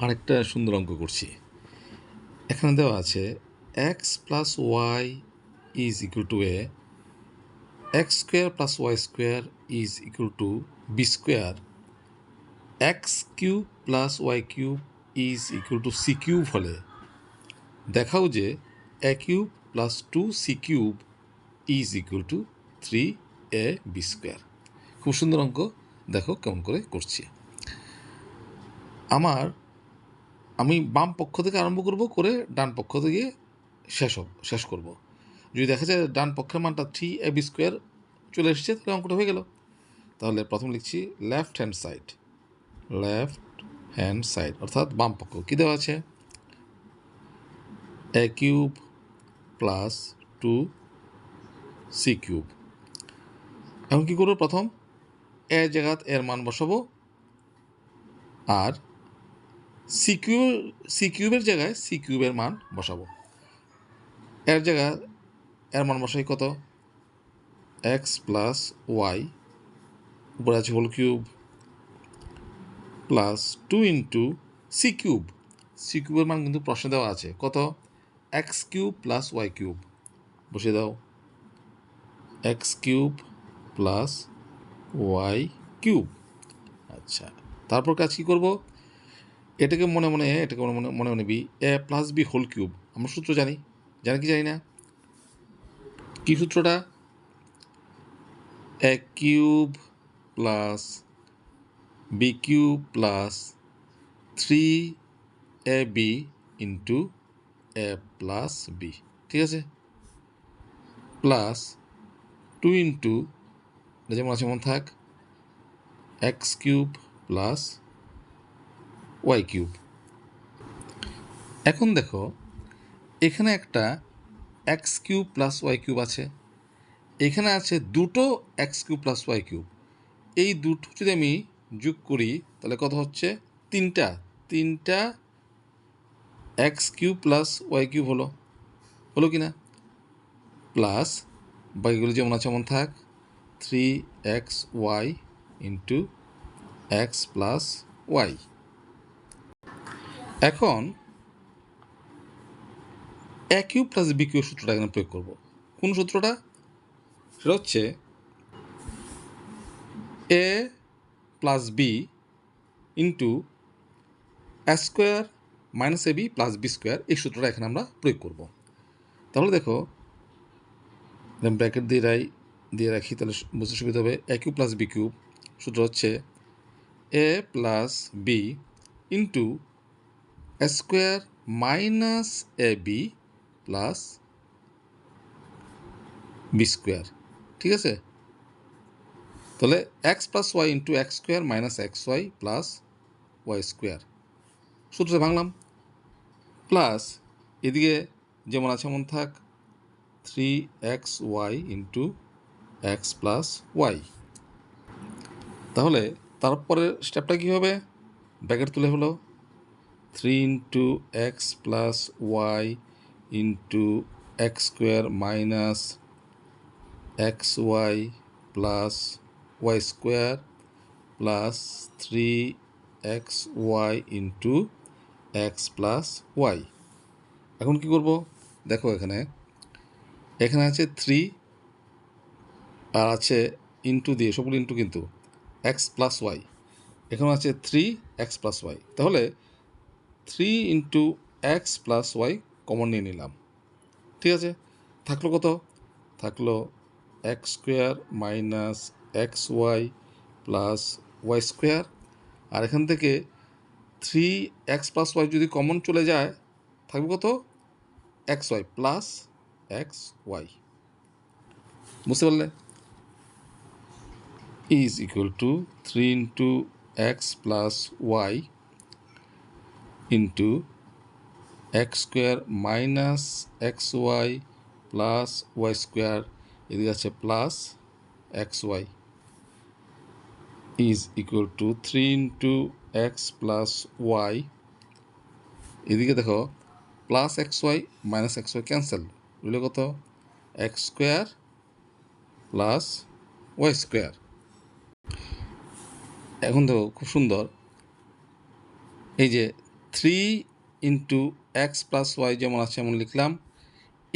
আরেকটা সুন্দর অঙ্ক করছি। এখানে দেওয়া আছে x plus y is equal to a, x square plus y square is equal to b square, x cube plus y cube is equal to c cube হলে দেখাও যে a cube plus two c cube is equal to three a b square. খুব সুন্দর অঙ্ক, দেখো কেমন করে করছি। আমি বাম পক্ষ থেকে আরম্ভ করব, করে ডান পক্ষ থেকে শেষ করব। যদি দেখা যায় ডান পক্ষের মানটা থ্রি এ বি স্কোয়ার চলে এসেছে, তাহলে অঙ্কটা হয়ে গেল। তাহলে প্রথম লিখছি লেফট হ্যান্ড সাইড অর্থাৎ বাম পক্ষ। কী দেওয়া আছে? A cube plus two c cube. এখন কী করবো? প্রথম এ জায়গাত এর মান বসাবো, আর সি কিউবের জায়গায় সি কিউবের মান বসাবো। এর জায়গায় এর মান বসাই কত? এক্স প্লাস ওয়াই, উপরে আছে whole cube, plus two into c cube. C কিউবের মান কিন্তু প্রশ্নে দেওয়া আছে কত? X cube plus y cube. বসিয়ে দাও x cube plus y cube. আচ্ছা, তারপর কাজ কী করবো? এটাকে মনে মনে b a plus b whole cube. আমরা সূত্র জানি কি জানি না? কী সূত্রটা? A cube plus b cube plus three a b into a plus b, ঠিক আছে? প্লাস টু ইন্টু যেমন আছে যেমন থাক, x cube plus y cube. এখন দেখো এখানে একটা x cube plus y cube আছে, এখানে আছে দুটো x cube plus y cube. এই দুটো যদি আমি যোগ করি তাহলে কত হচ্ছে? তিনটা x cube plus y cube হলো কি না? প্লাস বাকিগুলো যেমন আছে যেমন থাক, three x y into x plus y. এখন a cube plus b cube সূত্রটা এখানে প্রয়োগ করব। কোন সূত্রটা? সেটা হচ্ছে a plus b into a square minus a b plus b square, এই সূত্রটা এখানে আমরা প্রয়োগ করব। তাহলে দেখো ব্র্যাকেট দিয়ে রাখি, তাহলে বুঝতে সুবিধা হবে। A cube plus b cube সূত্র হচ্ছে a plus b into a square minus a b plus b square, ঠিক আছে? তাহলে x plus y into x square minus x y plus y square, সূত্রে ভাঙলাম। প্লাস এদিকে যেমন আছে এমন থাক, three x y into x plus y. তাহলে তারপরের স্টেপটা কী হবে? ব্র্যাকেট তুলে হলো three into x plus y into x square minus x y plus y square plus three x y into x plus y. এখন কী করব? দেখো এখানে আছে থ্রি, আর আছে ইন্টু দিয়ে সবগুলো ইন্টু, কিন্তু এক্স প্লাস ওয়াই এখানে আছে থ্রি এক্স প্লাস ওয়াই। তাহলে three into x plus y common নিয়ে নিলাম, ঠিক আছে? থাকলো কত? থাকলো x square minus x y plus y square. আর এখান থেকে থ্রি এক্স প্লাস ওয়াই যদি কমন চলে যায় থাকবে কত? X y plus x y. বুঝতে পারলে? Is equal to three into x plus y into x square minus x y plus y square, এদিকে আছে plus x y, is equal to three into x plus y. এদিকে দেখো plus x y minus x y cancel, রইল কত? X square plus y square. এখন দেখো খুব সুন্দর, এই যে 3 ইন্টু এক্স প্লাস ওয়াই যেমন আছে এমন লিখলাম।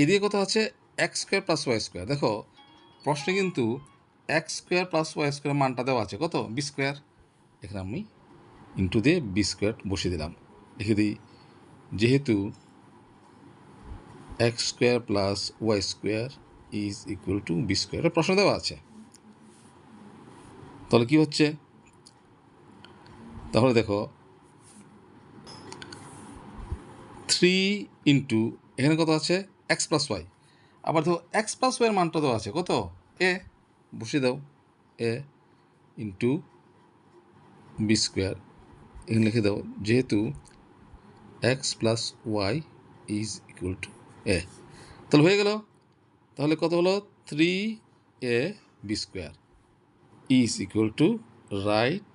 এদিকে কত আছে x square plus y square. দেখো প্রশ্নে কিন্তু x square plus y square মানটা দেওয়া আছে কত বি স্কোয়ার। এখানে আমি ইন্টু দিয়ে বি স্কোয়ার বসিয়ে দিলাম। লিখে দিই যেহেতু x square plus y square is equal to b square, প্রশ্ন দেওয়া আছে। তাহলে কি হচ্ছে, তাহলে দেখো 3 ইন্টু এখানে কত আছে এক্স প্লাস ওয়াই, আবার দেখো এক্স প্লাস ওয়াইয়ের মানটা দেওয়া আছে কত এ, বসিয়ে দাও এ ইন্টু বি স্কোয়ার। এখানে লিখে দাও যেহেতু x plus y is equal to a. তাহলে হয়ে গেল। তাহলে কত হলো 3 a b square is equal to right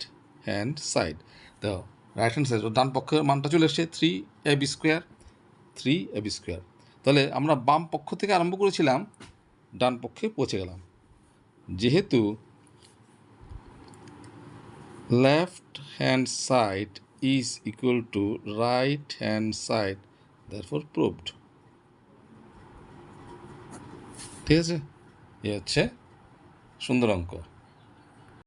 hand side. দেখো রাইট হ্যান্ড সাইড ডান পক্ষের মানটা চলে এসছে 3 a b square, 3 a b square. তাহলে আমরা বাম পক্ষ থেকে আরম্ভ করেছিলাম, ডান পক্ষে পৌঁছে গেলাম। যেহেতু left hand side is equal to right hand side, দ্যারফর proved. ঠিক আছে, এ হচ্ছে সুন্দর অঙ্ক।